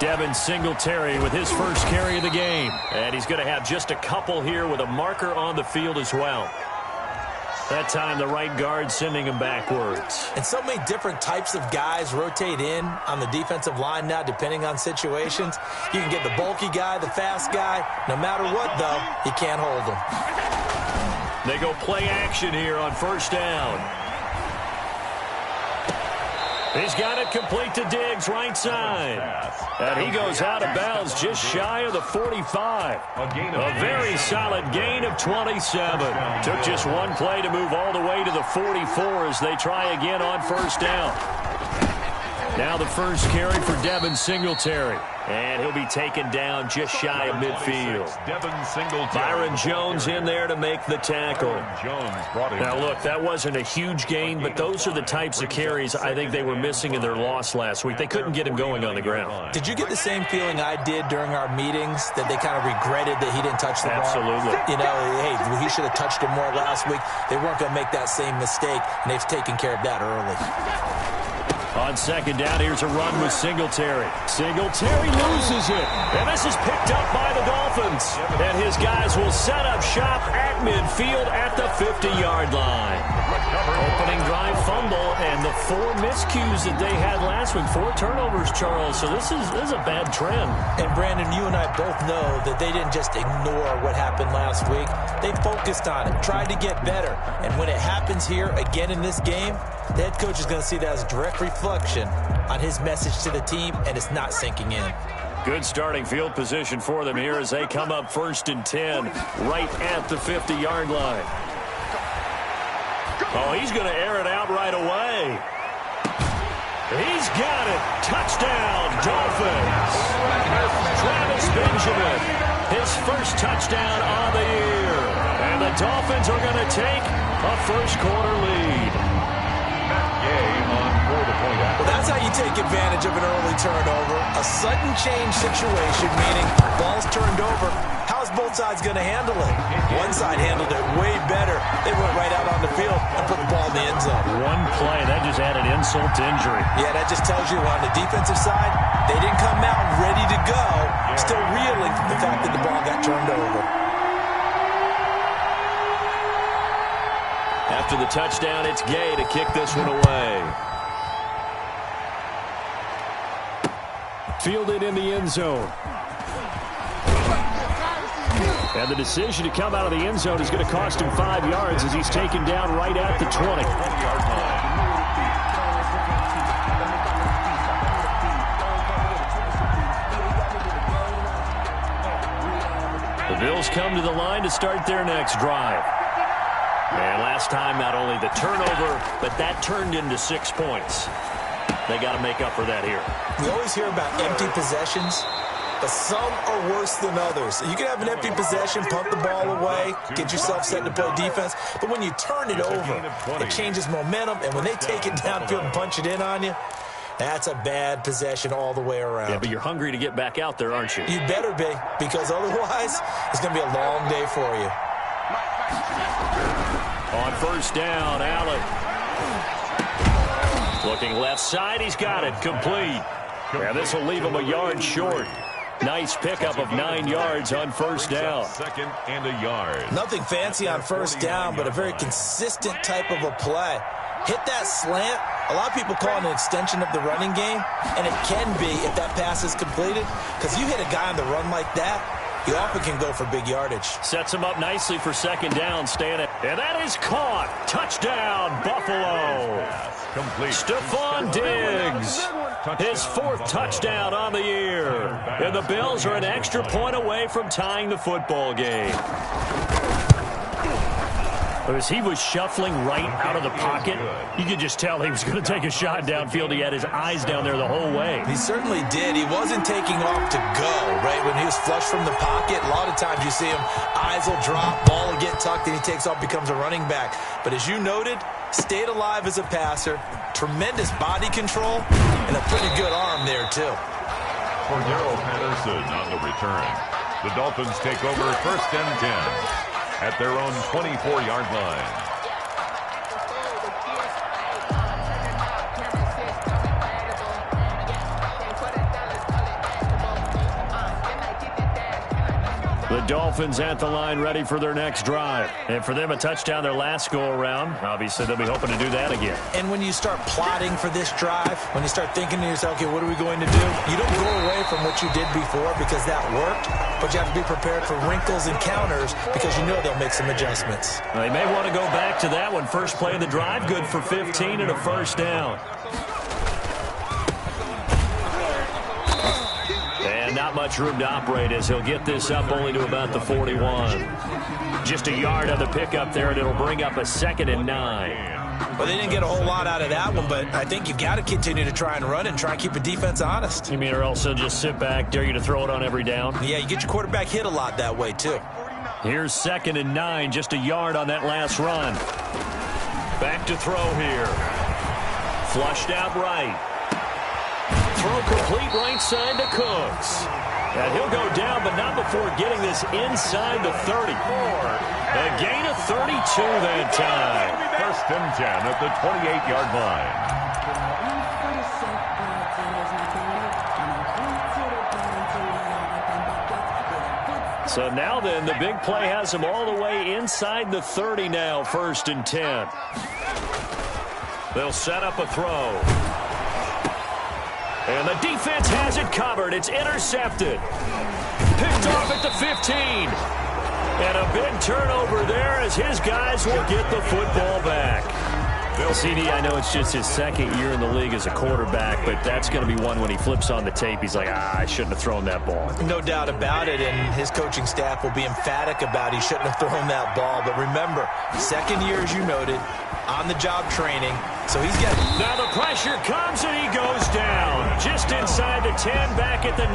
Devin Singletary with his first carry of the game. And he's going to have just a couple here with a marker on the field as well. That time, the right guard sending him backwards. And so many different types of guys rotate in on the defensive line now, depending on situations. You can get the bulky guy, the fast guy. No matter what, though, you can't hold them. They go play action here on first down. He's got it complete to Diggs, right side. And he goes out of bounds just shy of the 45. A very solid gain of 27. Took just one play to move all the way to the 44 as they try again on first down. Now the first carry for Devin Singletary. And he'll be taken down just shy of midfield. Byron Jones in there to make the tackle. Now, look, that wasn't a huge gain, but those are the types of carries I think they were missing in their loss last week. They couldn't get him going on the ground. Did you get the same feeling I did during our meetings, that they kind of regretted that he didn't touch the ball? Absolutely. You know, hey, he should have touched it more last week. They weren't going to make that same mistake, and they've taken care of that early. On second down, here's a run with Singletary. Singletary loses it. And this is picked up by the Dolphins. And his guys will set up shop at midfield at the 50-yard line. Opening drive fumble and the 4 miscues that they had last week. 4 turnovers, Charles. So this is a bad trend. And, Brandon, you and I both know that they didn't just ignore what happened last week. They focused on it, tried to get better. And when it happens here again in this game, the head coach is going to see that as a direct reflection on his message to the team, and it's not sinking in. Good starting field position for them here as they come up 1st and 10 right at the 50-yard line. Oh, he's going to air it out right away. He's got it. Touchdown, Dolphins. Travis Benjamin, his first touchdown on the year. And the Dolphins are going to take a first-quarter lead. Well, that's how you take advantage of an early turnover. A sudden change situation, meaning ball's turned over. How's both sides going to handle it? One side handled it way better. They went right out on the field and put the ball in the end zone. One play, that just added insult to injury. Yeah, that just tells you on the defensive side, they didn't come out ready to go, still reeling from the fact that the ball got turned over. After the touchdown, it's Gay to kick this one away. Fielded in the end zone. And the decision to come out of the end zone is going to cost him 5 yards as he's taken down right at the 20. The Bills come to the line to start their next drive. And last time, not only the turnover, but that turned into 6 points. They got to make up for that here. We always hear about empty possessions, but some are worse than others. You can have an empty possession, punt the ball away, get yourself set to play defense, but when you turn it over, it changes momentum, and when they take it downfield and punch it in on you, that's a bad possession all the way around. Yeah, but you're hungry to get back out there, aren't you? You better be, because otherwise, it's going to be a long day for you. On first down, Allen. Looking left side, he's got it, complete. Yeah, this will leave him a yard short. Nice pickup of 9 yards on first down. Second and a yard. Nothing fancy on first down, but a very consistent type of a play. Hit that slant. A lot of people call it an extension of the running game, and it can be if that pass is completed, because you hit a guy on the run like that, you often can go for big yardage. Sets him up nicely for second down, Stanley. And that is caught. Touchdown, Buffalo. Complete. Stephon Diggs, his 4th touchdown on the year. And the Bills are an extra point away from tying the football game. As he was shuffling right out of the pocket, you could just tell he was going to take a shot downfield. He had his eyes down there the whole way. He certainly did. He wasn't taking off to go, right? When he was flush from the pocket, a lot of times you see him, eyes will drop, ball will get tucked, and he takes off, becomes a running back. But as you noted, stayed alive as a passer, tremendous body control, and a pretty good arm there, too. For Daryl Patterson on the return. The Dolphins take over 1st and 10. At their own 24-yard line. The Dolphins at the line ready for their next drive. And for them, a touchdown their last go-around. Obviously, they'll be hoping to do that again. And when you start plotting for this drive, when you start thinking to yourself, okay, what are we going to do? You don't go away from what you did before because that worked, but you have to be prepared for wrinkles and counters because you know they'll make some adjustments. They may want to go back to that one. First play of the drive, good for 15 and a first down. And not much room to operate as he'll get this up only to about the 41. Just a yard on the pickup there, and it'll bring up a 2nd and 9. Well, they didn't get a whole lot out of that one, but I think you've got to continue to try and run and try and keep the defense honest. You mean, or else they'll just sit back, dare you to throw it on every down? Yeah, you get your quarterback hit a lot that way, too. Here's 2nd and 9, just a yard on that last run. Back to throw here. Flushed out right. Throw complete right side to Cooks. And he'll go down, but not before getting this inside the 30. A gain of 32 that time. 1st and 10 at the 28-yard line. So now then, the big play has him all the way inside the 30 now, 1st and 10. They'll set up a throw. And the defense has it covered. It's intercepted. Picked off at the 15. And a big turnover there as his guys will get the football back. CD, I know it's just his 2nd year in the league as a quarterback, but that's going to be one when he flips on the tape. He's like, I shouldn't have thrown that ball. No doubt about it, and his coaching staff will be emphatic about he shouldn't have thrown that ball. But remember, 2nd year, as you noted, on-the-job training. So he's got... Now the pressure comes, and he goes down. Just inside the 10, back at the 9.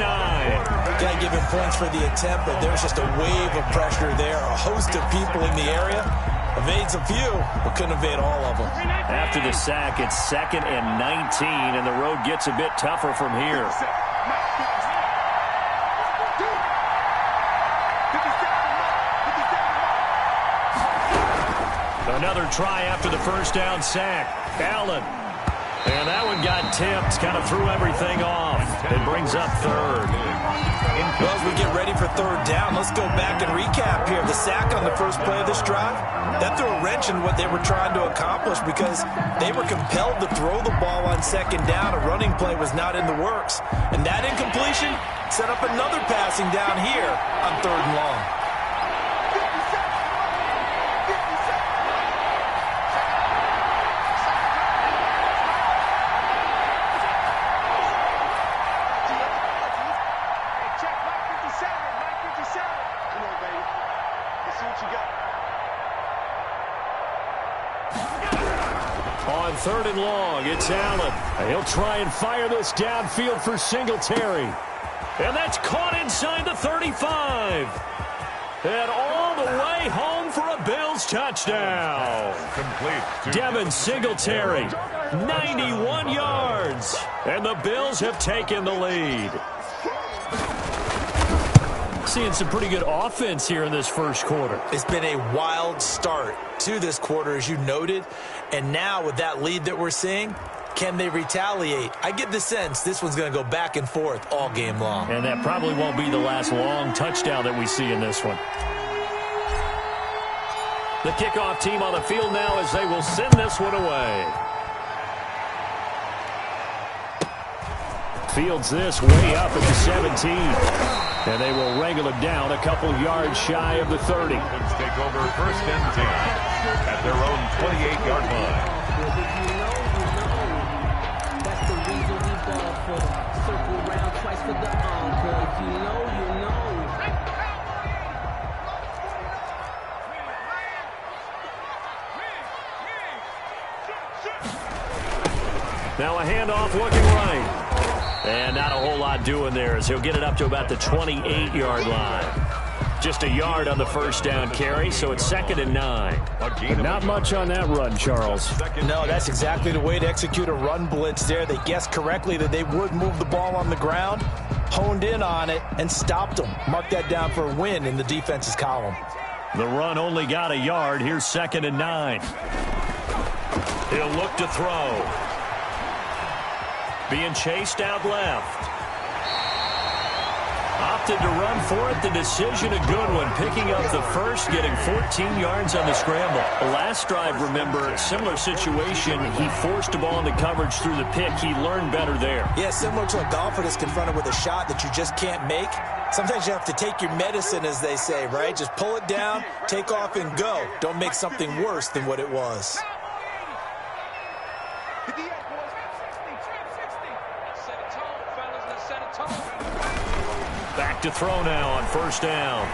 Got to give him points for the attempt, but there's just a wave of pressure there. A host of people in the area. Evades a few, but couldn't evade all of them. After the sack, it's 2nd and 19, and the road gets a bit tougher from here. Another try after the first down sack. Allen. And that one got tipped, kind of threw everything off. It brings up 3rd. Well, as we get ready for 3rd down, let's go back and recap here. The sack on the first play of this drive, that threw a wrench in what they were trying to accomplish because they were compelled to throw the ball on 2nd down. A running play was not in the works. And that incompletion set up another passing down here on 3rd and long. On 3rd and long, it's Allen. He'll try and fire this downfield for Singletary. And that's caught inside the 35. And all the way home for a Bills touchdown. Complete. Devin Singletary, 91 yards. And the Bills have taken the lead. Seeing some pretty good offense here in this first quarter. It's been a wild start to this quarter, as you noted. And now with that lead that we're seeing, can they retaliate? I get the sense this one's going to go back and forth all game long. And that probably won't be the last long touchdown that we see in this one. The kickoff team on the field now as they will send this one away. Fields this way up at the 17. And they will wrangle it down a couple yards shy of the 30. Dolphins take over 1st and 10 at their own 28-yard line. That's the reason we ball for. Circle round twice for the encore. If you know, you know. Now a handoff looking right. And not a whole lot doing there as he'll get it up to about the 28-yard line. Just a yard on the first down carry, so it's 2nd and 9. But not much on that run, Charles. No, that's exactly the way to execute a run blitz there. They guessed correctly that they would move the ball on the ground, honed in on it, and stopped them. Mark that down for a win in the defense's column. The run only got a yard. Here's 2nd and 9. He'll look to throw. Being chased out left. opted to run for it. The decision a good one, picking up the first, getting 14 yards on the scramble. The last drive, remember, similar situation. He forced a ball into coverage through the pick. He learned better there. Yeah, similar to a golfer that's confronted with a shot that you just can't make. Sometimes you have to take your medicine, as they say, right? Just pull it down, take off, and go. Don't make something worse than what it was. Back to throw now on first down.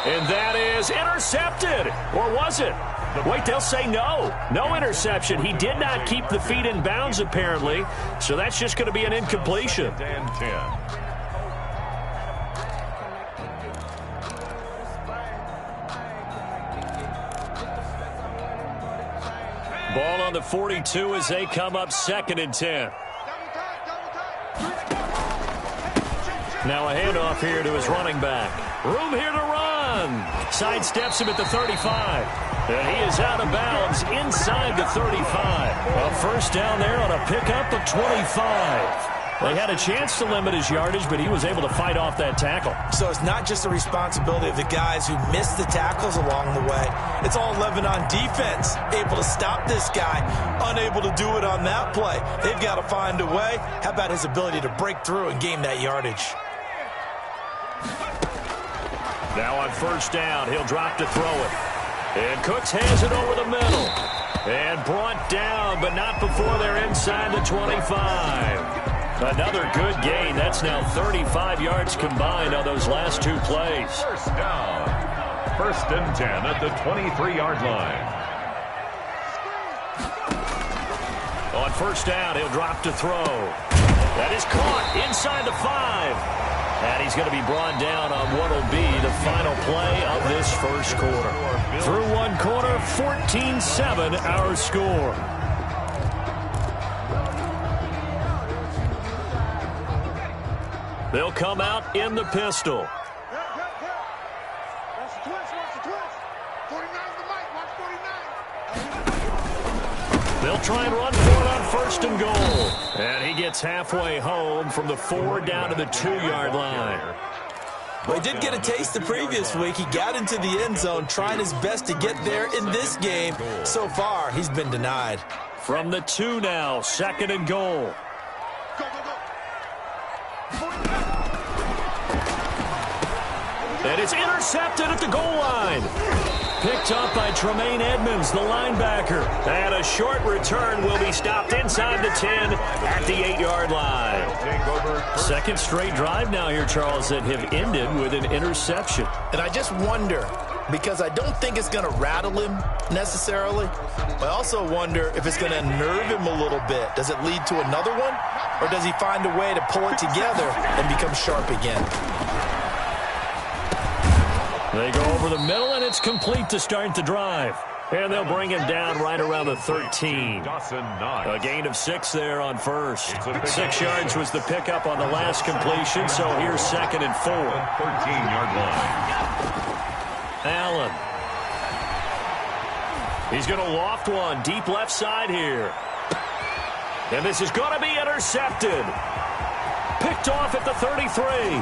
And that is intercepted. Or was it? Wait, they'll say no. No interception. He did not keep the feet in bounds, apparently. So that's just going to be an incompletion. And 10. Ball on the 42 as they come up 2nd and 10. Now a handoff here to his running back. Room here to run. Sidesteps him at the 35. And he is out of bounds inside the 35. A first down there on a pickup of 25. They had a chance to limit his yardage, but he was able to fight off that tackle. So it's not just the responsibility of the guys who missed the tackles along the way. It's all 11 on defense. Able to stop this guy. Unable to do it on that play. They've got to find a way. How about his ability to break through and gain that yardage? Now on first down, he'll drop to throw it. And Cooks has it over the middle. And brought down, but not before they're inside the 25. Another good gain. That's now 35 yards combined on those last two plays. First down. 1st and 10 at the 23-yard line. On first down, he'll drop to throw. That is caught inside the 5. And he's going to be brought down on what will be the final play of this first quarter. Through one quarter, 14-7 our score. They'll come out in the pistol. They'll try and run for it on 1st and goal. And he gets halfway home from the 4 down to the 2-yard line. Well, he did get a taste the previous week. He got into the end zone trying his best to get there in this game. So far, he's been denied. From the 2 now, 2nd and goal. And it's intercepted at the goal line. Picked up by Tremaine Edmonds, the linebacker. And a short return will be stopped inside the 10 at the 8-yard line. Second straight drive now here, Charles, that have ended with an interception. And I just wonder, because I don't think it's going to rattle him necessarily, but I also wonder if it's going to unnerve him a little bit. Does it lead to another one? Or does he find a way to pull it together and become sharp again? They go over the middle, and it's complete to start the drive. And they'll bring him down right around the 13. A gain of 6 there on first. 6 yards was the pickup on the last completion, so here's 2nd and 4. 13-yard line. Allen. He's going to loft one deep left side here. And this is going to be intercepted. Picked off at the 33.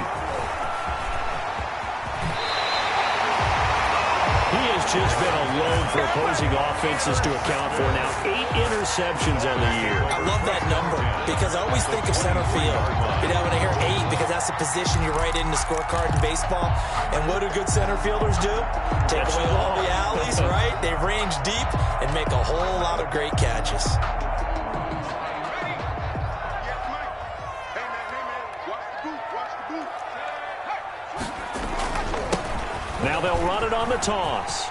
Just been a load for opposing offenses to account for. Now 8 interceptions on the year. I love that number because I always think of center field. You know, when I hear 8, because that's the position you write in the scorecard in baseball. And what do good center fielders do? Take away all the alleys, right? They range deep and make a whole lot of great catches. Now they'll run it on the toss.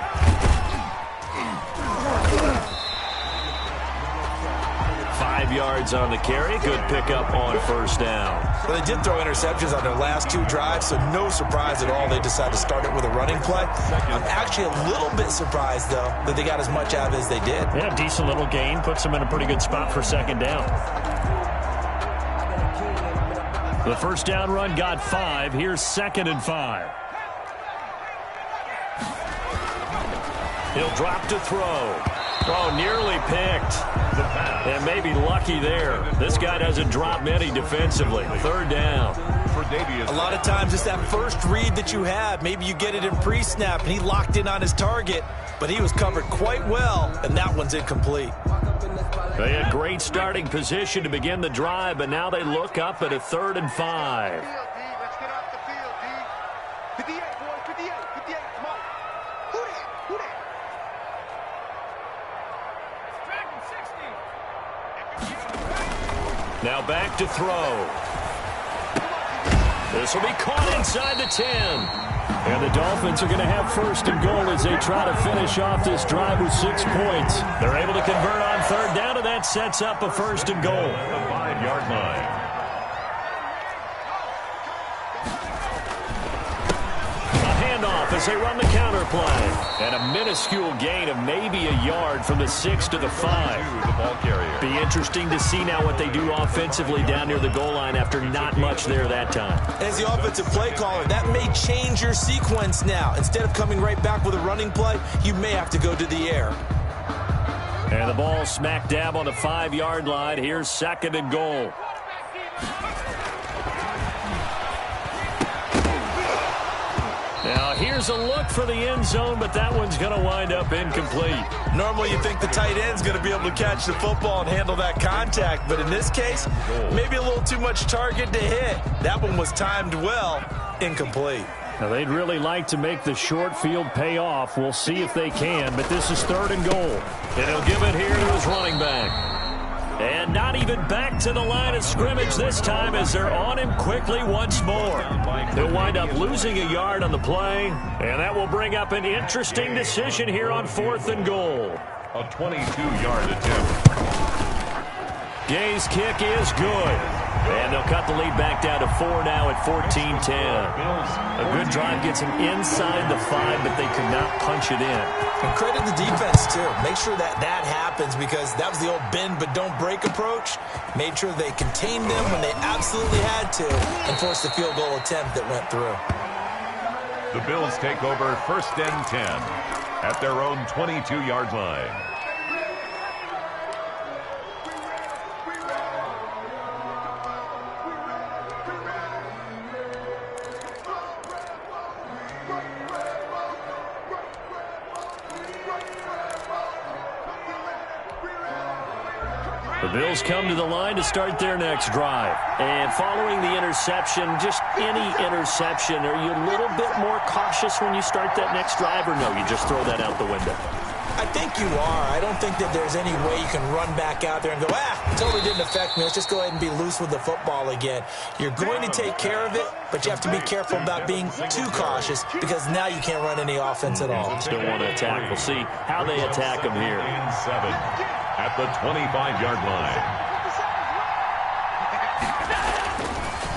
5 yards on the carry. Good pickup on first down. Well, they did throw interceptions on their last 2 drives, so no surprise at all they decided to start it with a running play. I'm actually a little bit surprised, though, that they got as much out of it as they did. Yeah, decent little gain. Puts them in a pretty good spot for 2nd down. The first down run got 5. Here's 2nd and 5. He'll drop to throw. Oh, nearly picked. the pass. And maybe lucky there. This guy doesn't drop many defensively. Third down. A lot of times it's that first read that you have. Maybe you get it in pre-snap, and he locked in on his target, but he was covered quite well, and that one's incomplete. They had great starting position to begin the drive, but now they look up at a 3rd and 5. Let's get off the field, D. 58, boys, 58, 58, come on. Who that? Now back to throw. This will be caught inside the 10. And the Dolphins are going to have 1st and goal as they try to finish off this drive with 6 points. They're able to convert on 3rd down, and that sets up a 1st and goal. The 5-yard line. As they run the counter play. And a minuscule gain of maybe a yard from the 6 to the 5. The ball carrier. Be interesting to see now what they do offensively down near the goal line after not much there that time. As the offensive play caller, that may change your sequence now. Instead of coming right back with a running play, you may have to go to the air. And the ball smack dab on the 5-yard line. Here's 2nd and goal. Now, here's a look for the end zone, but that one's going to wind up incomplete. Normally, you think the tight end's going to be able to catch the football and handle that contact, but in this case, maybe a little too much target to hit. That one was timed well, incomplete. Now, they'd really like to make the short field pay off. We'll see if they can, but this is 3rd and goal. And he'll give it here to his running back. And not even back to the line of scrimmage this time as they're on him quickly once more. They'll wind up losing a yard on the play, and that will bring up an interesting decision here on 4th and goal. A 22-yard attempt. Gay's kick is good. And they'll cut the lead back down to 4 now at 14-10. A good drive gets them inside the 5, but they could not punch it in. And credit the defense, too. Make sure that happens because that was the old bend but don't break approach. Made sure they contained them when they absolutely had to and forced the field goal attempt that went through. The Bills take over 1st and 10 at their own 22-yard line. The Bills come to the line to start their next drive. And following the interception, just any interception, are you a little bit more cautious when you start that next drive, or no, you just throw that out the window? I think you are. I don't think that there's any way you can run back out there and go, totally didn't affect me. Let's just go ahead and be loose with the football again. You're going to take care of it, but you have to be careful about being too cautious because now you can't run any offense at all. Still want to attack. We'll see how they attack them here. 7 at the 25-yard line.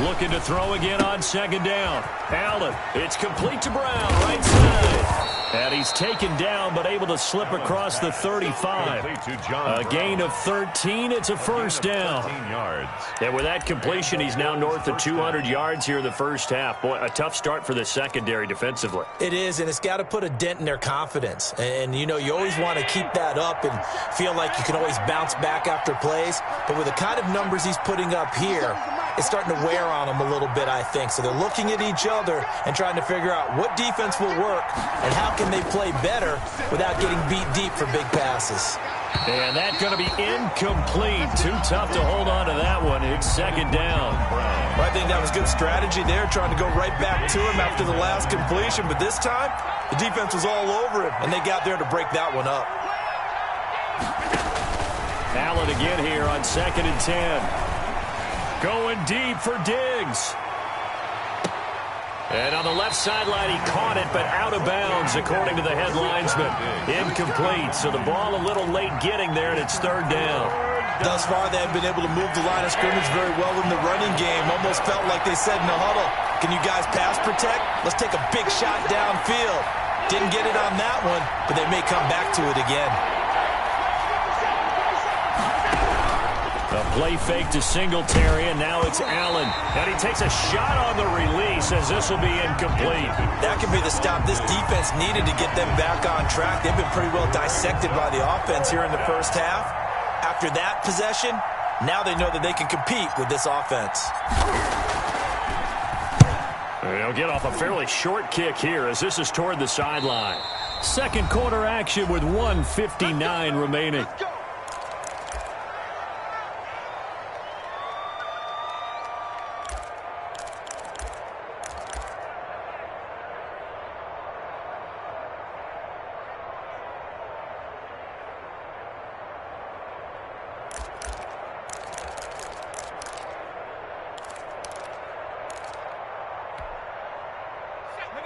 Looking to throw again on 2nd down. Allen, it's complete to Brown, right side. And he's taken down, but able to slip across the 35. A gain of 13. It's a 1st down. And with that completion, he's now north of 200 yards here in the first half. Boy, a tough start for the secondary defensively. It is, and it's got to put a dent in their confidence. And, you know, you always want to keep that up and feel like you can always bounce back after plays. But with the kind of numbers he's putting up here, it's starting to wear on them a little bit, I think. So they're looking at each other and trying to figure out what defense will work and how can they play better without getting beat deep for big passes. And that's going to be incomplete. Too tough to hold on to that one. It's 2nd down. Well, I think that was good strategy there, trying to go right back to him after the last completion. But this time, the defense was all over him, and they got there to break that one up. Allen again here on 2nd and 10. Going deep for Diggs. And on the left sideline, he caught it, but out of bounds, according to the head linesman. Incomplete, so the ball a little late getting there, and it's 3rd down. Thus far, they have been able to move the line of scrimmage very well in the running game. Almost felt like they said in the huddle, can you guys pass protect? Let's take a big shot downfield. Didn't get it on that one, but they may come back to it again. A play fake to Singletary, and now it's Allen. And he takes a shot on the release as this will be incomplete. That could be the stop this defense needed to get them back on track. They've been pretty well dissected by the offense here in the first half. After After that possession, now they know that they can compete with this offense. They'll get off a fairly short kick here as this is toward the sideline. Second quarter action with 1:59 remaining.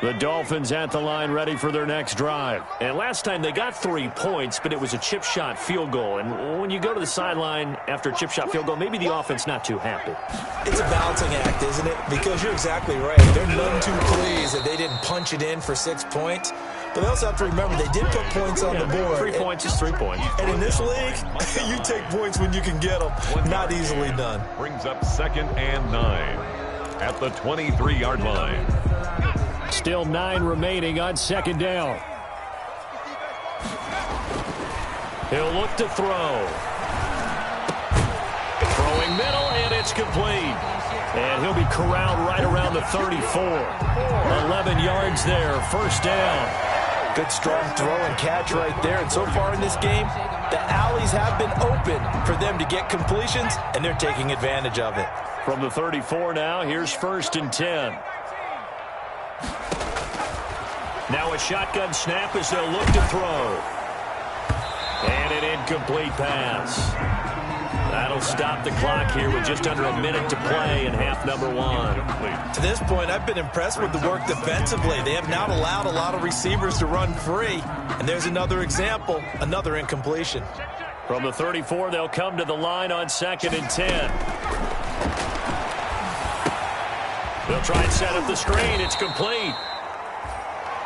The Dolphins at the line ready for their next drive. And last time they got 3 points, but it was a chip shot field goal. And when you go to the sideline after a chip shot field goal, maybe the offense not too happy. It's a balancing act, isn't it? Because you're exactly right. They're none too pleased that they didn't punch it in for 6 points. But they also have to remember they did put points on the board. 3 points is 3 points. And in this league, you take points when you can get them. Not easily done. Brings up 2nd and 9 at the 23-yard line. Still 9 remaining on 2nd down. He'll look to throw. Throwing middle, and it's complete. And he'll be corralled right around the 34. 11 yards there, first down. Good strong throw and catch right there. And so far in this game, the alleys have been open for them to get completions, and they're taking advantage of it. From the 34 now, here's 1st and 10. Now a shotgun snap as they'll look to throw. And an incomplete pass. That'll stop the clock here with just under a minute to play in half number 1. To this point, I've been impressed with the work defensively. They have not allowed a lot of receivers to run free. And there's another example, another incompletion. From the 34, they'll come to the line on 2nd and 10. They'll try and set up the screen. It's complete.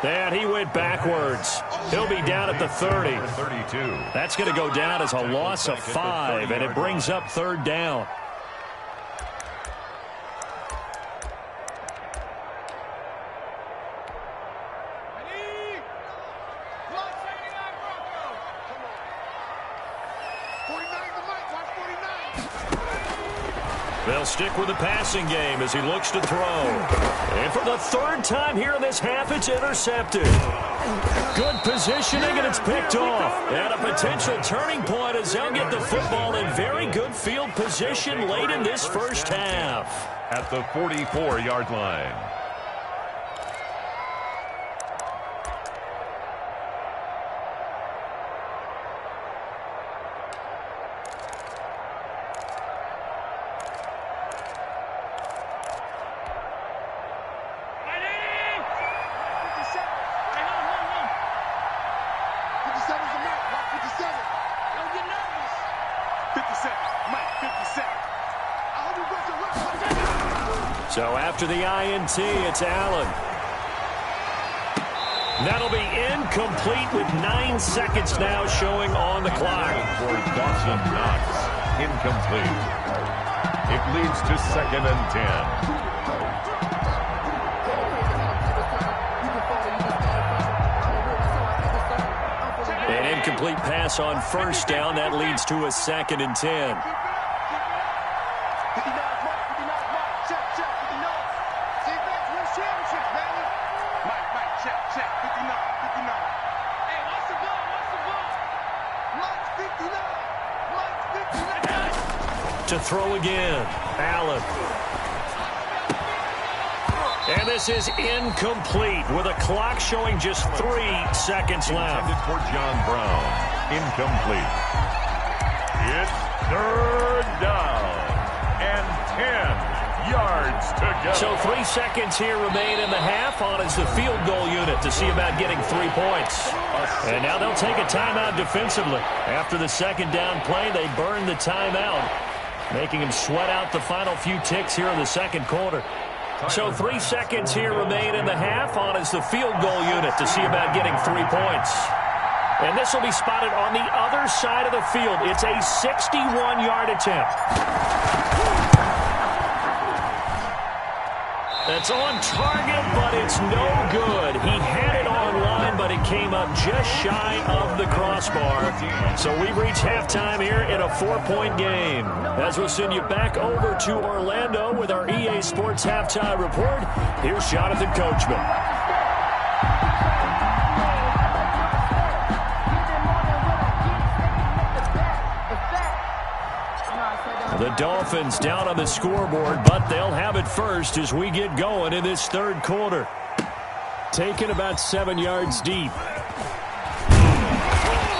And he went backwards. He'll be down at the 30. 32. That's going to go down as a loss of 5, and it brings up 3rd down. They'll stick with the passing game as he looks to throw. And for the 3rd time here in this half, it's intercepted. Good positioning, and it's picked off. And a potential turning point as they'll get the football in very good field position late in this first half. At the 44-yard line. So after the INT, it's Allen. That'll be incomplete with 9 seconds now showing on the clock. For Dawson Knox, incomplete. It leads to 2nd and 10. An incomplete pass on 1st down. That leads to a 2nd and 10. To throw again, Allen. And this is incomplete with a clock showing just 3 seconds left. Intended for John Brown. Incomplete. It's 3rd down and 10 yards to go. So 3 seconds here remain in the half on as the field goal unit to see about getting 3 points. And now they'll take a timeout defensively. After the 2nd down play, they burn the timeout, making him sweat out the final few ticks here in the 2nd quarter. So 3 seconds here remain in the half on as the field goal unit to see about getting 3 points. And this will be spotted on the other side of the field. It's a 61-yard attempt. That's on target, but it's no good. He had it on line, but but it came up just shy of the crossbar. So we've reached halftime here in a 4-point game. As we'll send you back over to Orlando with our EA Sports Halftime Report, here's Jonathan Coachman. The Dolphins down on the scoreboard, but they'll have it first as we get going in this third quarter. Taken about 7 yards deep.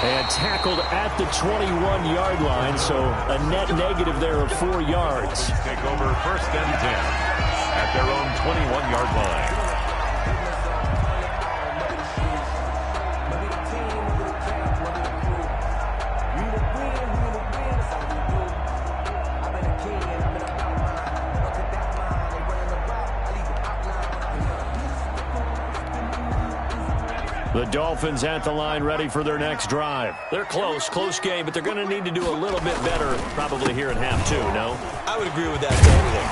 And tackled at the 21-yard line, so a net negative there of 4 yards. Take over first and 10 at their own 21-yard line. The Dolphins at the line ready for their next drive. They're close game, but they're going to need to do a little bit better probably here in half two, no? I would agree with that totally.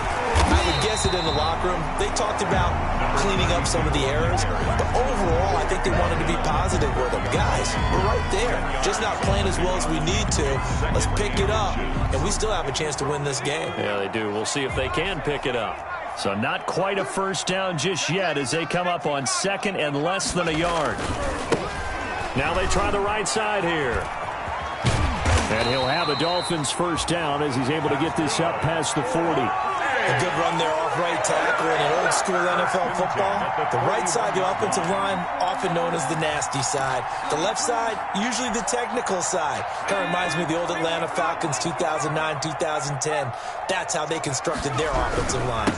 I would guess it in the locker room. They talked about cleaning up some of the errors, but overall, I think they wanted to be positive with them. Guys, we're right there. Just not playing as well as we need to. Let's pick it up, and we still have a chance to win this game. Yeah, they do. We'll see if they can pick it up. So not quite a first down just yet as they come up on second and less than a yard. Now they try the right side here. And he'll have a Dolphins first down as he's able to get this up past the 40. A good run there off right tackle in an old school NFL football. The right side, the offensive line, often known as the nasty side. The left side, usually the technical side. Kind of reminds me of the old Atlanta Falcons 2009, 2010. That's how they constructed their offensive line.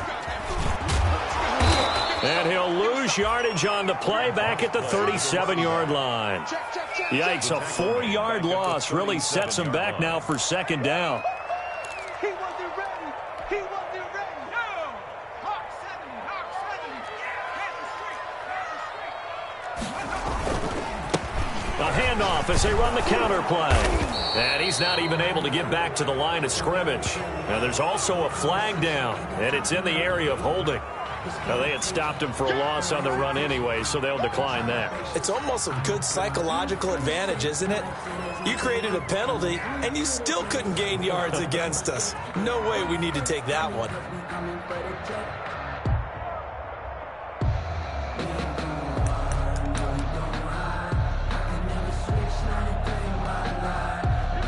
And he'll lose yardage on the play back at the 37-yard line. Yikes, a 4-yard loss really sets him back now for second down. He wasn't ready. He wasn't ready. No. Hawk 7. A handoff as they run the counter play. And he's not even able to get back to the line of scrimmage. Now there's also a flag down, and it's in the area of holding. Now, they had stopped him for a loss on the run anyway, so they'll decline that. It's almost a good psychological advantage, isn't it? You created a penalty, and you still couldn't gain yards against us. No way we need to take that one.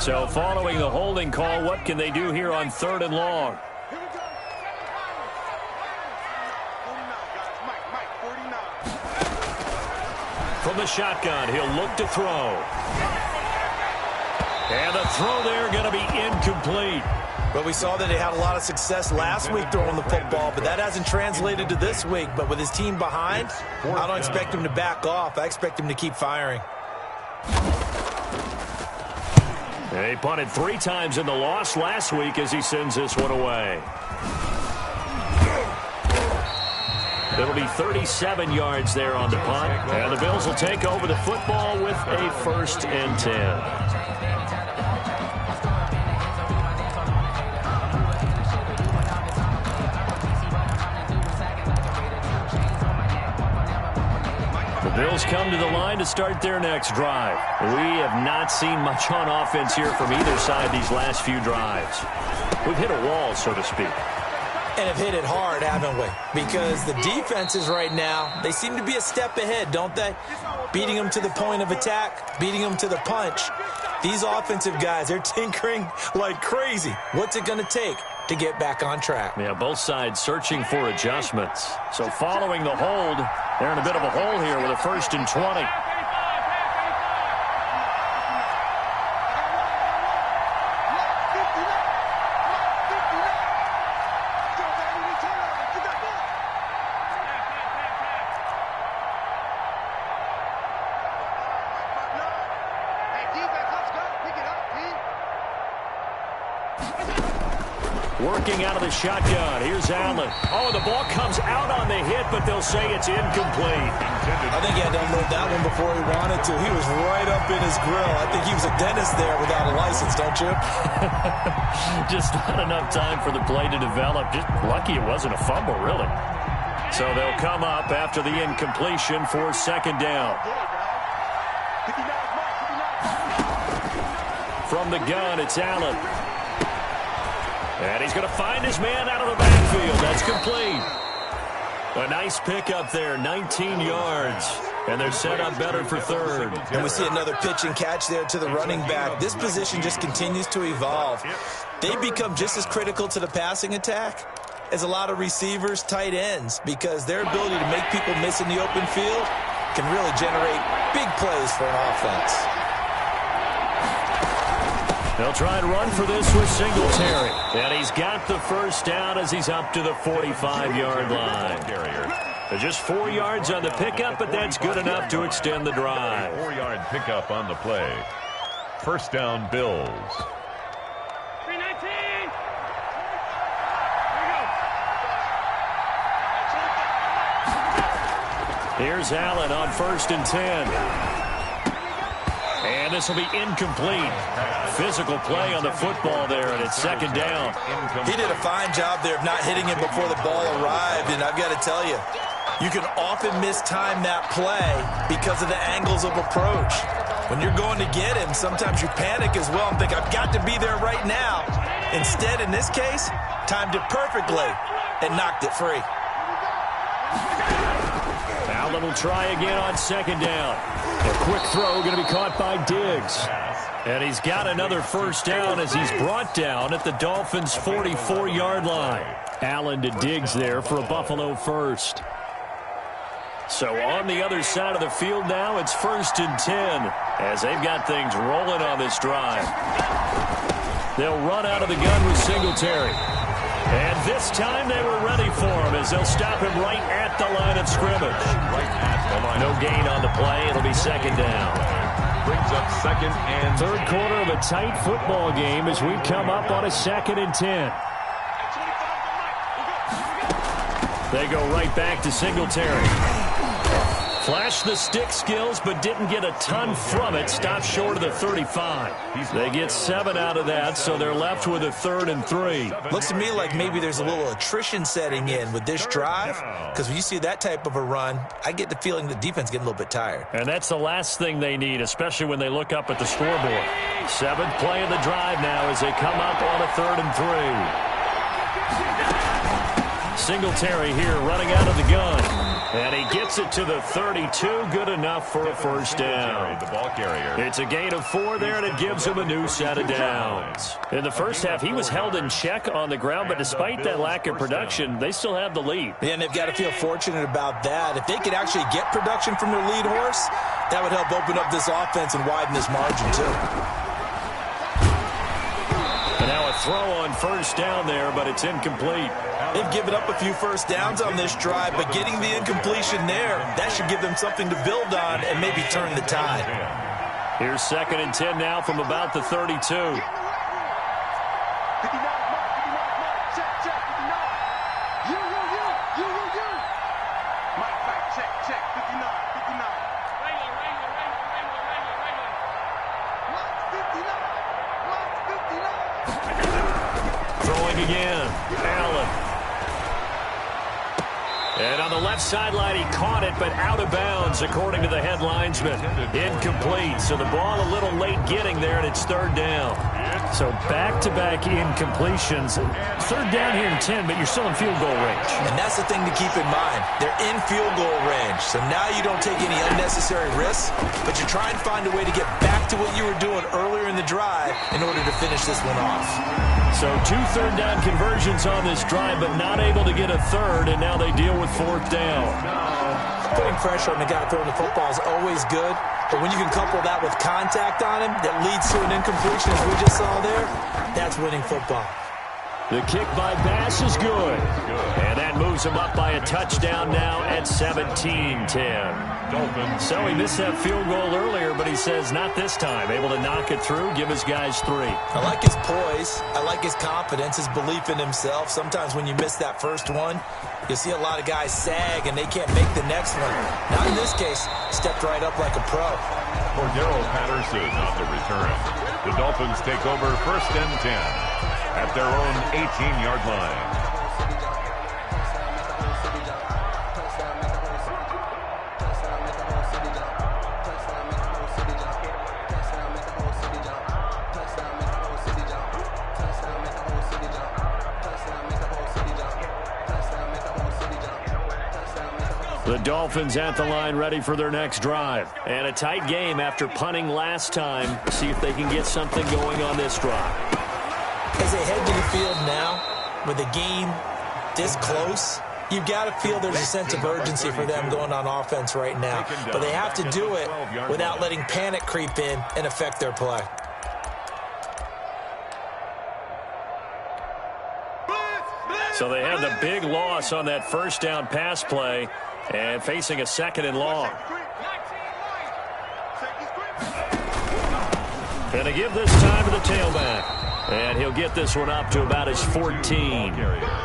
So following the holding call, what can they do here on third and long? From the shotgun, he'll look to throw. And the throw there going to be incomplete. But we saw that he had a lot of success last week throwing the football, but that hasn't translated to this week. But with his team behind, I don't expect him to back off. I expect him to keep firing. And he punted 3 times in the loss last week as he sends this one away. It'll be 37 yards there on the punt. And the Bills will take over the football with a 1st and 10. The Bills come to the line to start their next drive. We have not seen much on offense here from either side these last few drives. We've hit a wall, so to speak. And have hit it hard, haven't we? Because the defenses right now, they seem to be a step ahead, don't they? Beating them to the point of attack, beating them to the punch. These offensive guys, they're tinkering like crazy. What's it going to take to get back on track? Yeah, both sides searching for adjustments. So following the hold, they're in a bit of a hole here with a 1st and 20. Working out of the shotgun. Here's Allen. Oh, the ball comes out on the hit, but they'll say it's incomplete. I think he had to unload that one before he wanted to. He was right up in his grill. I think he was a dentist there without a license, don't you? Just not enough time for the play to develop. Just lucky it wasn't a fumble, really. So they'll come up after the incompletion for 2nd down. From the gun, it's Allen. And he's going to find his man out of the backfield. That's complete. A nice pickup there, 19 yards. And they're set up better for third. And we see another pitch and catch there to the running back. This position just continues to evolve. They become just as critical to the passing attack as a lot of receivers, tight ends, because their ability to make people miss in the open field can really generate big plays for an offense. They'll try and run for this with Singletary. And he's got the first down as he's up to the 45-yard line. Just 4 yards on the pickup, but that's good enough to extend the drive. 4-yard pickup on the play. First down, Bills. 319. Here's Allen on 1st and 10. And this will be incomplete. Physical play on the football there, and it's 2nd down. He did a fine job there of not hitting him before the ball arrived, and I've got to tell you, you can often mistime that play because of the angles of approach. When you're going to get him, sometimes you panic as well and think, I've got to be there right now. Instead, in this case, timed it perfectly and knocked it free. Allen will try again on 2nd down. A quick throw going to be caught by Diggs. And he's got another first down as he's brought down at the Dolphins' 44-yard line. Allen to Diggs there for a Buffalo first. So on the other side of the field now, it's 1st and 10 as they've got things rolling on this drive. They'll run out of the gun with Singletary. And this time they were ready for him as they'll stop him right at the line of scrimmage. No gain on the play. It'll be 2nd down. Brings up 2nd and 3rd quarter of a tight football game as we come up on a 2nd and 10. They go right back to Singletary. Flashed the stick skills, but didn't get a ton from it. Stopped short of the 35. They get 7 out of that, so they're left with a 3rd and 3. Looks to me like maybe there's a little attrition setting in with this drive, because when you see that type of a run, I get the feeling the defense getting a little bit tired. And that's the last thing they need, especially when they look up at the scoreboard. 7th play of the drive now as they come up on a 3rd and 3. Singletary here running out of the gun. And he gets it to the 32. Good enough for a first down. the ball carrier. It's a gain of 4 there, and it gives him a new set of downs. In the first half, he was held in check on the ground, but despite that lack of production, they still have the lead. And they've got to feel fortunate about that. If they could actually get production from their lead horse, that would help open up this offense and widen this margin, too. And now a throw on first down there, but it's incomplete. They've given up a few first downs on this drive, but getting the incompletion there, that should give them something to build on and maybe turn the tide. Here's 2nd and 10 now from about the 32. 59, mark, 59, mark, check, 59. You. Mike, back, check, 59. Mark, 59. Throwing again. Allen. And on the left sideline, he caught it, but out of bounds, according to the head linesman. Incomplete. So the ball a little late getting there, and it's 3rd down. So back-to-back incompletions. 3rd down here in 10, but you're still in field goal range. And that's the thing to keep in mind. They're in field goal range. So now you don't take any unnecessary risks, but you try and find a way to get back to what you were doing earlier in the drive in order to finish this one off. So 2 third down conversions on this drive, but not able to get a third, and now they deal with 4th down. Putting pressure on the guy throwing the football is always good, but when you can couple that with contact on him that leads to an incompletion, as we just saw there, that's winning football. The kick by Bass is good. And that moves him up by a touchdown now at 17-10. So he missed that field goal earlier, but he says not this time. Able to knock it through, give his guys 3. I like his poise. I like his confidence, his belief in himself. Sometimes when you miss that first one, you see a lot of guys sag and they can't make the next one. Not in this case. Stepped right up like a pro. Cordero Patterson on the return. The Dolphins take over 1st and 10 at their own 18-yard line. The Dolphins at the line ready for their next drive. And a tight game after punting last time. See if they can get something going on this drive. As they head to the field now, with the game this close, you've got to feel there's a sense of urgency for them going on offense right now. But they have to do it without letting panic creep in and affect their play. So they had the big loss on that first down pass play and facing a 2nd and long. And they give this time to the tailback. And he'll get this one up to about his 14.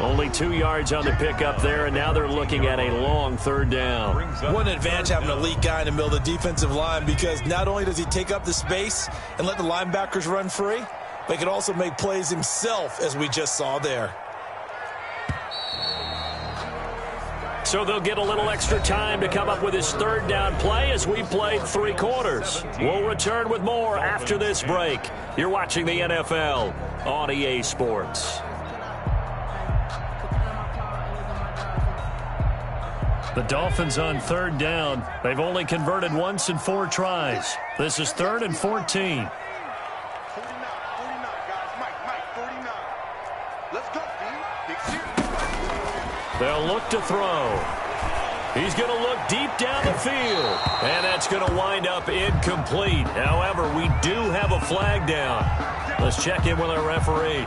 Only 2 yards on the pickup there, and now they're looking at a long 3rd down. What an advantage having an elite guy in the middle of the defensive line, because not only does he take up the space and let the linebackers run free, but he can also make plays himself, as we just saw there. So they'll get a little extra time to come up with his 3rd down play as we played 3 quarters. We'll return with more after this break. You're watching the NFL on EA Sports. The Dolphins on 3rd down. They've only converted once in 4 tries. This is 3rd and 14. 49, guys. Mike, 49. Let's go, Steve. They'll look to throw. He's going to look deep down the field. And that's going to wind up incomplete. However, we do have a flag down. Let's check in with our referee.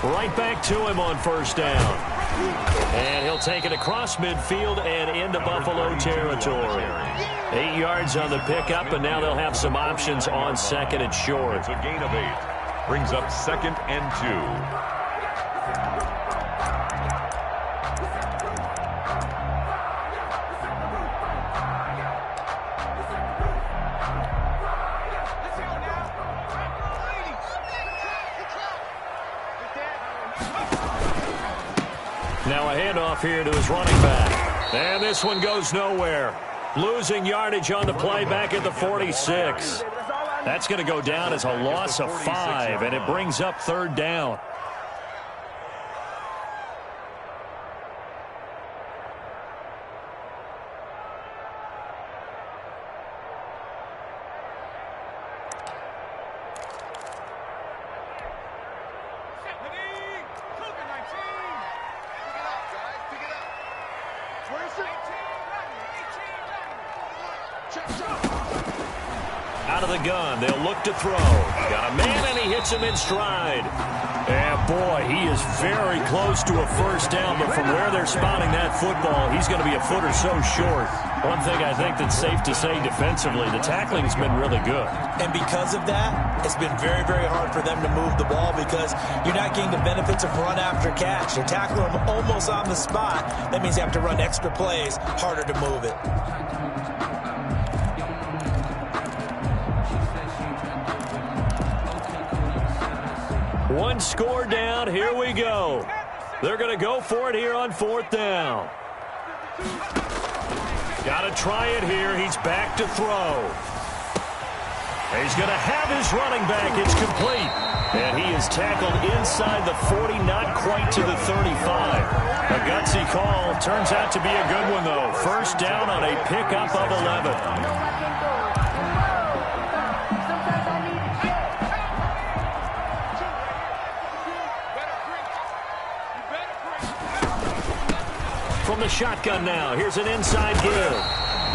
Right back to him on 1st down. And he'll take it across midfield and into Buffalo territory. 8 yards on the pickup, and now they'll have some options on 2nd and short. It's a gain of 8. Brings up 2nd and 2. Now a handoff here to his running back. And this one goes nowhere. Losing yardage on the play back at the 46. That's going to go down as a loss of 5, and it brings up 3rd down. Out of the gun, they'll look to throw. Got a man, and he hits him in stride. And boy, he is very close to a 1st down, but from where they're spotting that football, he's going to be a foot or so short. One thing I think that's safe to say defensively, the tackling's been really good. And because of that, it's been very, very hard for them to move the ball, because you're not getting the benefits of run after catch. You're tackling them almost on the spot. That means you have to run extra plays, harder to move it. One score down. Here we go. They're going to go for it here on 4th down. Got to try it here. He's back to throw. He's going to have his running back. It's complete. And he is tackled inside the 40, not quite to the 35. A gutsy call. Turns out to be a good one, though. 1st down on a pickup of 11. From the shotgun now, here's an inside give.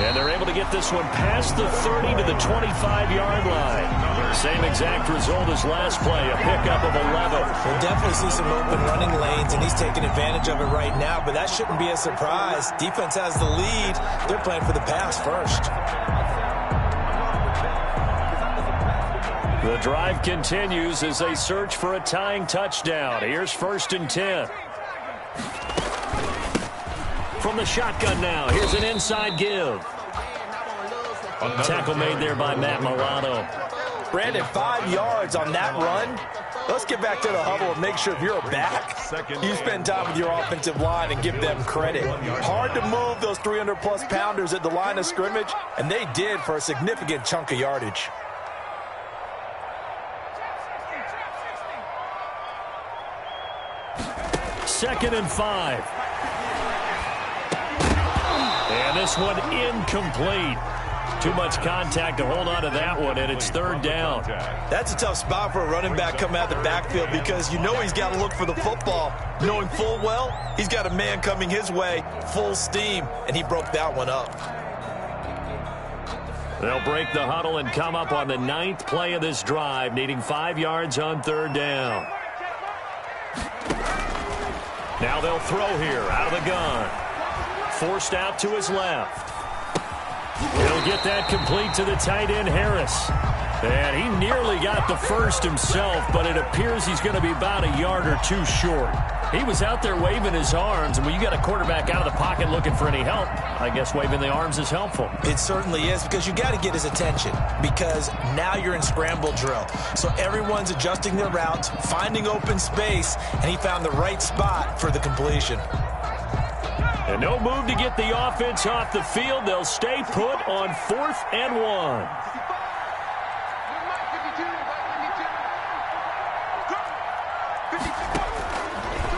And they're able to get this one past the 30 to the 25-yard line. Same exact result as last play, a pickup of 11. We'll definitely see some open running lanes, and he's taking advantage of it right now, but that shouldn't be a surprise. Defense has the lead. They're playing for the pass first. The drive continues as they search for a tying touchdown. Here's 1st and 10. From the shotgun now, here's an inside give. Tackle made there by Matt Milano. Brandon, 5 yards on that run. Let's get back to the huddle and make sure if you're back, you spend time with your offensive line and give them credit. Hard to move those 300-plus pounders at the line of scrimmage, and they did for a significant chunk of yardage. Second and 5. And this one incomplete. Too much contact to hold on to that one, and it's third down. That's a tough spot for a running back coming out of the backfield because you know he's got to look for the football, knowing full well he's got a man coming his way full steam, and he broke that one up. They'll break the huddle and come up on the 9th play of this drive, needing 5 yards on third down. Now they'll throw here out of the gun. Forced out to his left. He'll get that complete to the tight end, Harris. And he nearly got the first himself, but it appears he's going to be about a yard or two short. He was out there waving his arms, and when you got a quarterback out of the pocket looking for any help, I guess waving the arms is helpful. It certainly is, because you got to get his attention, because now you're in scramble drill. So everyone's adjusting their routes, finding open space, and he found the right spot for the completion. And no move to get the offense off the field. They'll stay put on 4th and 1.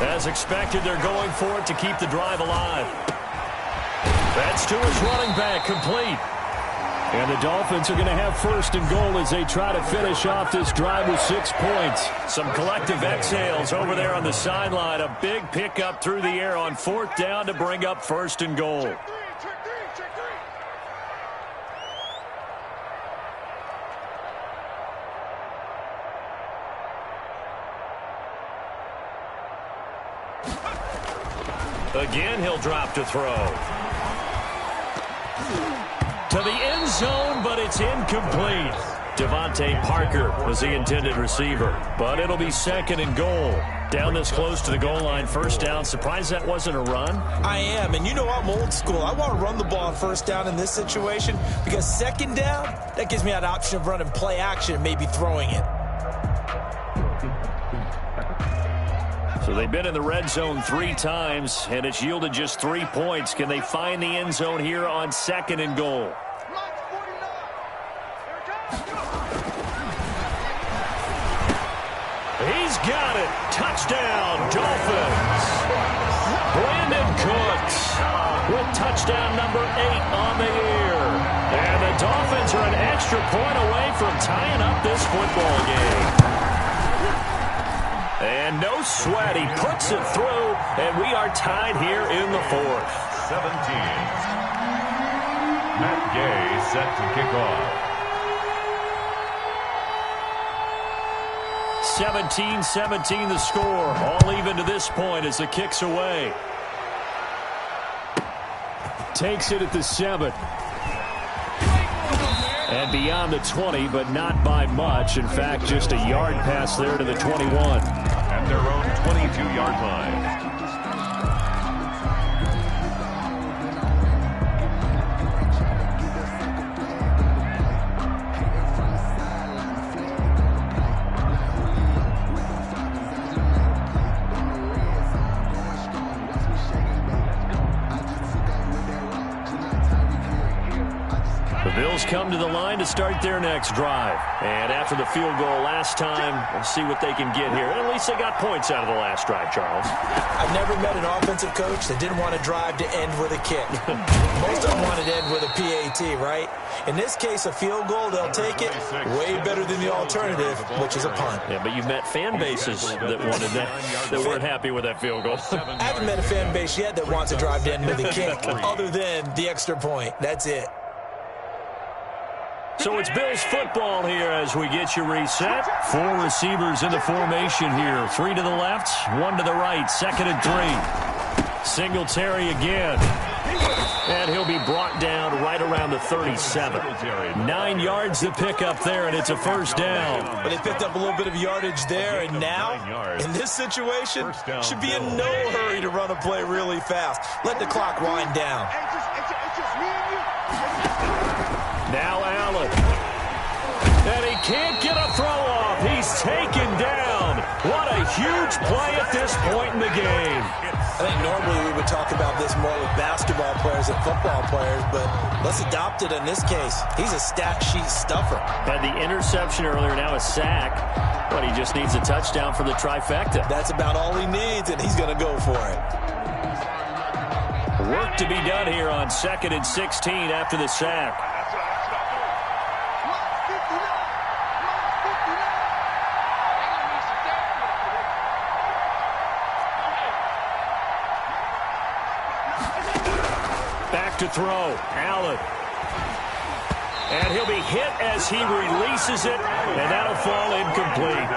As expected, they're going for it to keep the drive alive. That's to his running back, complete. And the Dolphins are going to have first and goal as they try to finish off this drive with 6 points. Some collective exhales over there on the sideline. A big pickup through the air on 4th down to bring up first and goal. Again, he'll drop to throw. To the end zone, but it's incomplete. Devontae Parker was the intended receiver, but it'll be second and goal. Down this close to the goal line, first down. Surprised that wasn't a run? I am, and you know I'm old school. I want to run the ball on first down in this situation because second down, that gives me an option of running play action and maybe throwing it. So they've been in the red zone 3 times, and it's yielded just 3 points. Can they find the end zone here on second and goal? He's got it. Touchdown, Dolphins. Brandon Cooks with touchdown number 8 on the year. And the Dolphins are an extra point away from tying up this football game. And no sweat, he puts it through, and we are tied here in the 4th. 17. Matt Gay set to kick off. 17-17 the score, all even to this point as the kick's away. Takes it at the 7. And beyond the 20, but not by much. In fact, just a yard pass there to the 21. At their own 22-yard line. Bills come to the line to start their next drive. And after the field goal last time, we'll see what they can get here. At least they got points out of the last drive, Charles. I've never met an offensive coach that didn't want to drive to end with a kick. Most of them wanted to end with a PAT, right? In this case, a field goal, they'll take it way better than the alternative, which is a punt. Yeah, but you've met fan bases that wanted that weren't happy with that field goal. I haven't met a fan base yet that wants to drive to end with a kick, other than the extra point. That's it. So it's Bills football here as we get you reset. 4 receivers in the formation here. 3 to the left, 1 to the right. 2nd and 3. Singletary again. And he'll be brought down right around the 37. 9 yards to pick up there, and it's a first down. But they picked up a little bit of yardage there, and now, in this situation, should be in no hurry to run a play really fast. Let the clock wind down. Now Allen. And he can't get taken down. What a huge play at this point in the game. I think normally we would talk about this more with basketball players and football players, but let's adopt it in this case. He's a stat sheet stuffer. Had the interception earlier, now a sack. But he just needs a touchdown for the trifecta. That's about all he needs, and he's going to go for it. Work to be done here on 2nd and 16 after the sack. Back to throw. Allen. And he'll be hit as he releases it, and that'll fall incomplete.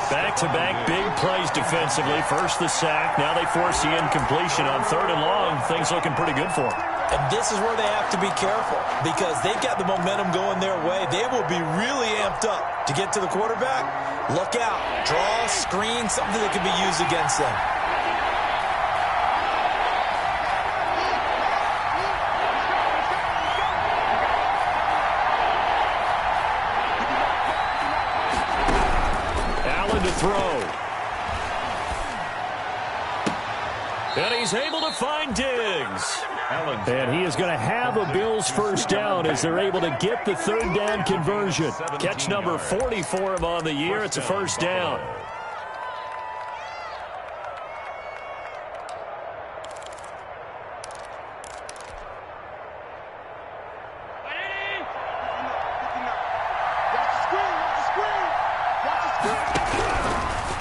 Back-to-back big plays defensively. First the sack, now they force the incompletion on 3rd and long. Things looking pretty good for them. And this is where they have to be careful because they've got the momentum going their way. They will be really amped up to get to the quarterback. Look out. Draw, screen, something that can be used against them. Throw. And he's able to find Diggs. And he is going to have a Bills first down as they're able to get the 3rd down conversion. Catch number 40 for him on the year. It's a first down.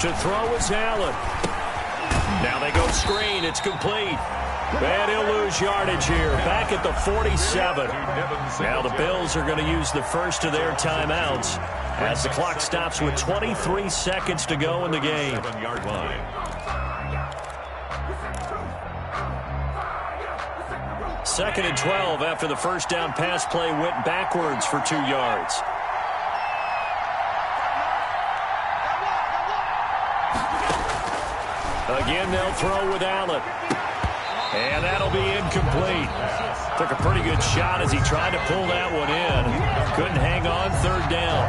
To throw is Allen. Now they go screen. It's complete. And he'll lose yardage here. Back at the 47. Now the Bills are going to use the first of their timeouts as the clock stops with 23 seconds to go in the game. 7-yard line. Second and 12 after the first down pass play went backwards for 2 yards. Again, they'll throw with Allen. And that'll be incomplete. Took a pretty good shot as he tried to pull that one in. Couldn't hang on 3rd down.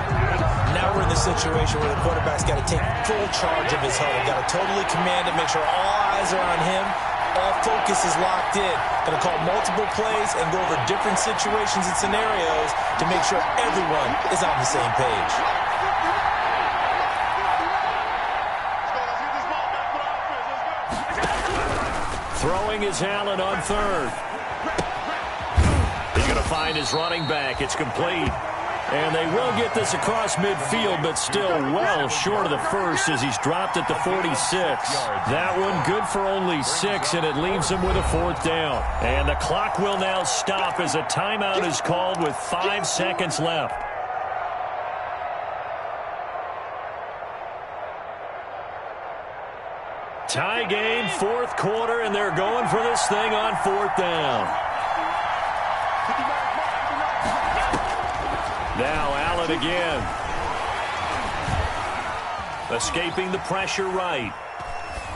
Now we're in the situation where the quarterback's got to take full charge of his huddle. Got to totally command it, make sure all eyes are on him. All focus is locked in. Going to call multiple plays and go over different situations and scenarios to make sure everyone is on the same page. Throwing is Allen on 3rd. He's going to find his running back. It's complete. And they will get this across midfield, but still well short of the first as he's dropped at the 46. That one good for only 6, and it leaves him with a 4th down. And the clock will now stop as a timeout is called with 5 seconds left. Tie game, 4th quarter, and they're going for this thing on 4th down. Now Allen again. Escaping the pressure right.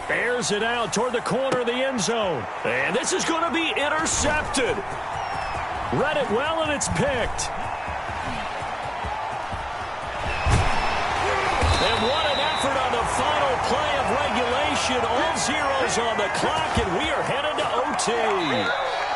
Airs it out toward the corner of the end zone. And this is going to be intercepted. Read it well, and it's picked. And what an effort on the final play of regulation. All zeros on the clock, and we are headed to OT.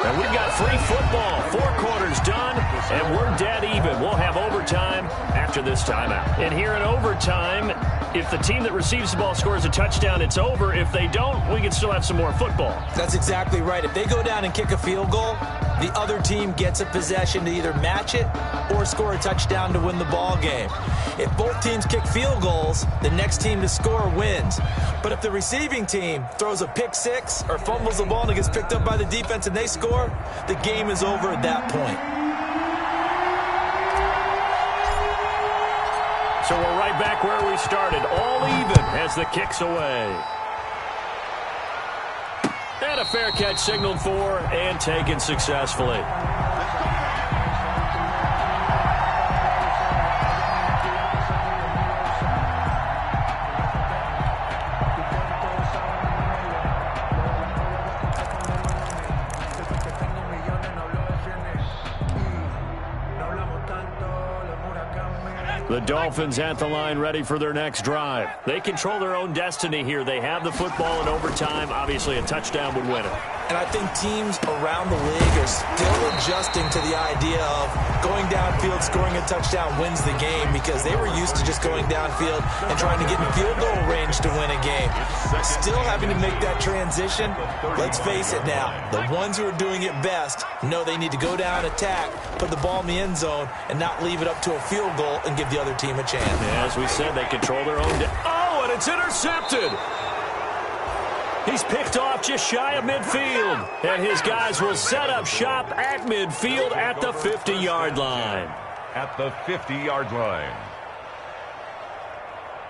And we've got free football. 4 quarters done, and we're dead even. We'll have overtime after this timeout. And here in overtime, if the team that receives the ball scores a touchdown, it's over. If they don't, we can still have some more football. That's exactly right. If they go down and kick a field goal, the other team gets a possession to either match it or score a touchdown to win the ball game. If both teams kick field goals, the next team to score wins. But if the receiving team throws a pick 6 or fumbles the ball and it gets picked up by the defense and they score, the game is over at that point. So we're right back where we started, all even as the kick's away. And a fair catch signaled for and taken successfully. The Dolphins at the line ready for their next drive. They control their own destiny here. They have the football in overtime. Obviously, a touchdown would win it. And I think teams around the league are still adjusting to the idea of going downfield, scoring a touchdown wins the game, because they were used to just going downfield and trying to get in field goal range to win a game. Still having to make that transition. Let's face it now, the ones who are doing it best know they need to go down, attack, put the ball in the end zone, and not leave it up to a field goal and give the other team a chance. Yeah, as we said, they control their own. Oh, and it's intercepted. He's picked off just shy of midfield. And his guys will set up shop at midfield at the 50-yard line. At the 50-yard line.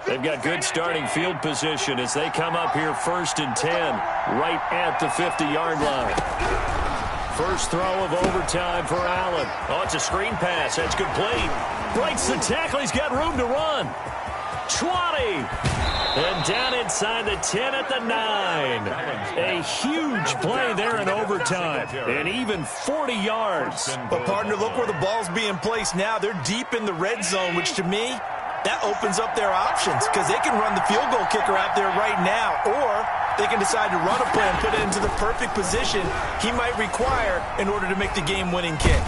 They've got good starting field position as they come up here 1st and 10, right at the 50-yard line. First throw of overtime for Allen. Oh, it's a screen pass. That's complete. Breaks the tackle. He's got room to run. 20. And down inside the 10 at the 9. A huge play there in overtime. And even 40 yards. But, partner, look where the ball's being placed now. They're deep in the red zone, which to me, that opens up their options, because they can run the field goal kicker out there right now, or they can decide to run a play and put it into the perfect position he might require in order to make the game-winning kick.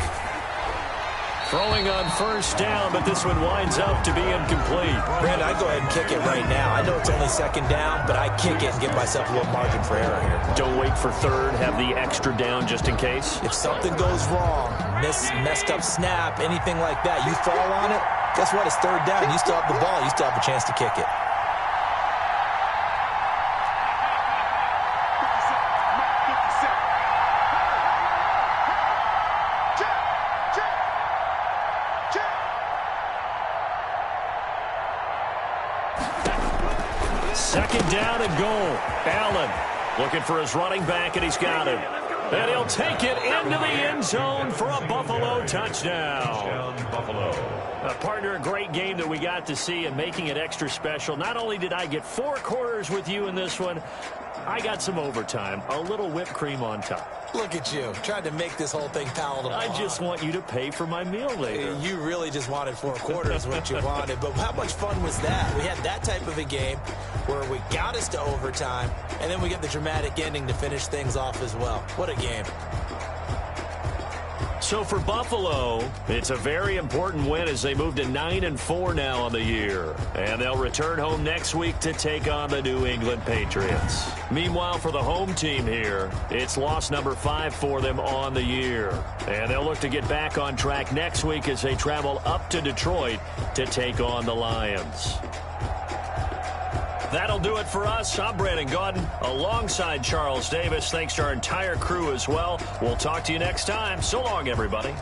Throwing on first down, but this one winds up to be incomplete. Brandon, I'd go ahead and kick it right now. I know it's only second down, but I kick it and give myself a little margin for error here. Don't wait for third. Have the extra down just in case. If something goes wrong, messed up snap, anything like that, you fall on it, guess what? It's third down. You still have the ball. You still have a chance to kick it. Second down and goal. Allen looking for his running back, and he's got it. And he'll take it into the end zone for a Buffalo touchdown. Buffalo. Partner, a great game that we got to see, and making it extra special. Not only did I get 4 quarters with you in this one, I got some overtime, a little whipped cream on top. Look at you, trying to make this whole thing palatable. I just want you to pay for my meal later. You really just wanted 4 quarters, what you wanted. But how much fun was that? We had that type of a game where we got us to overtime, and then we get the dramatic ending to finish things off as well. What a game. So for Buffalo, it's a very important win as they move to 9-4 now on the year. And they'll return home next week to take on the New England Patriots. Meanwhile, for the home team here, it's loss number 5 for them on the year. And they'll look to get back on track next week as they travel up to Detroit to take on the Lions. That'll do it for us. I'm Brandon Gaudin alongside Charles Davis. Thanks to our entire crew as well. We'll talk to you next time. So long, everybody.